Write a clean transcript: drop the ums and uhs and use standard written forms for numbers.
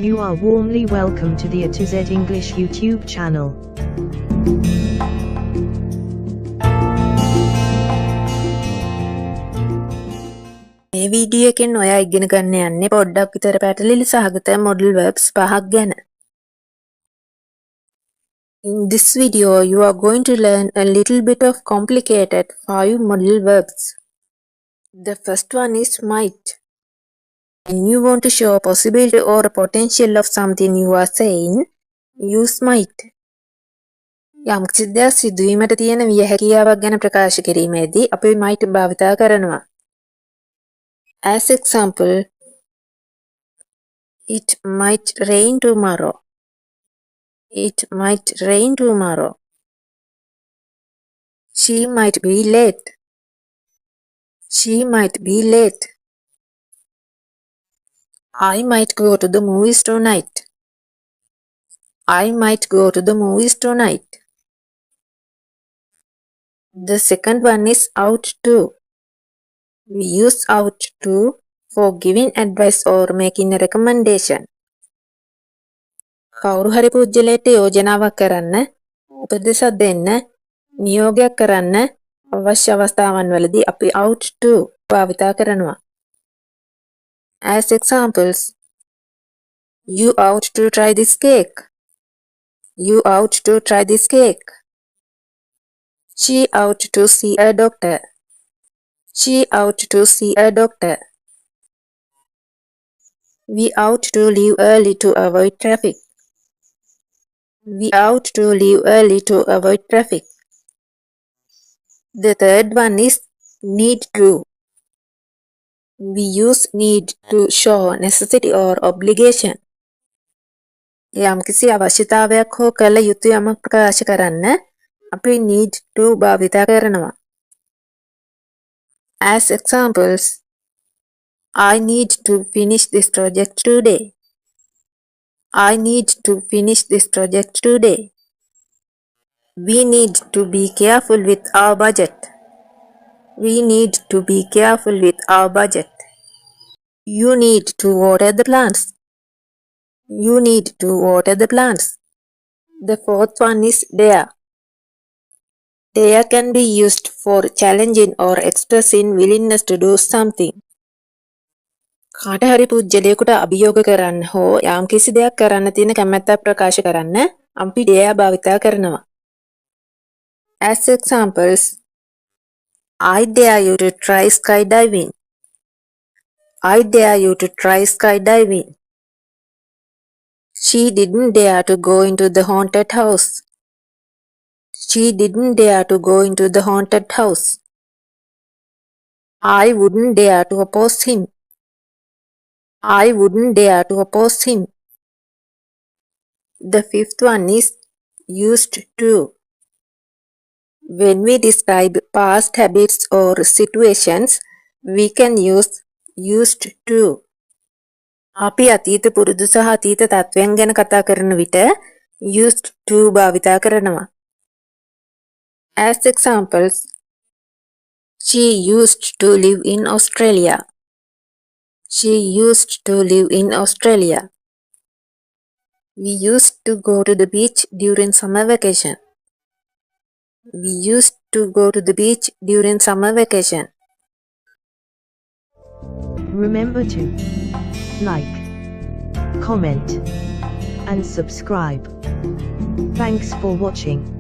You are warmly welcome to the A to Z English YouTube channel. මේ video එකෙන් ඔයා ඉගෙන ගන්න යන්නේ පොඩ්ඩක් විතර පැටලිලි සහගත modal verbs පහක් ගැන. In this video, you are going to learn a little bit of complicated 5 modal verbs. The first one is might. When you want to show a possibility or a potential of something you are saying, use might. යම් කිසි දෙයක් සිදුවීමට තියෙන වියහැකියාවක් ගැන ප්‍රකාශ කිරීමේදී අපි might භාවිතා කරනවා. As example, it might rain tomorrow. It might rain tomorrow. She might be late. She might be late. I might go to the movies tonight. I might go to the movies tonight. The second one is ought to. We use ought to for giving advice or making a recommendation. කවුරු හරි පුජ්‍යලයට යෝජනාවක් කරන්න, උපදෙසක් දෙන්න, නියෝගයක් කරන්න අවශ්‍ය අවස්ථාවන් වලදී අපි ought to භාවිතා කරනවා. As examples, you ought to try this cake. You ought to try this cake. She ought to see a doctor. She ought to see a doctor. We ought to leave early to avoid traffic. We ought to leave early to avoid traffic. The third one is need to. We use need to show necessity or obligation. යම් කිසි අවශ්‍යතාවයක් හෝ කළ යුතු යමක් ප්‍රකාශ කරන්න අපි need to භාවිතා කරනවා. As examples, I need to finish this project today. I need to finish this project today. We need to be careful with our budget. We need to be careful with our budget. You need to water the plants. You need to water the plants. The fourth one is dare. Dare can be used for challenging or expressing willingness to do something. කාට හරි පුජ්‍යලයකට අභියෝග කරන්න හෝ යම් කිසි දෙයක් කරන්න තියෙන කැමැත්තක් ප්‍රකාශ කරන්න අපි dare භාවිතා කරනවා. As examples, I dare you to try skydiving. I dare you to try skydiving. She didn't dare to go into the haunted house. She didn't dare to go into the haunted house. I wouldn't dare to oppose him. I wouldn't dare to oppose him. The fifth one is used to. When we describe past habits or situations, we can use used to. අපි අතීත පුරුදු සහ අතීත තත්ත්වයන් ගැන කතා කරන විට used to භාවිතා කරනවා. As examples, she used to live in Australia. She used to live in Australia. We used to go to the beach during summer vacation. We used to go to the beach during summer vacation. Remember to like, comment, and subscribe. Thanks for watching.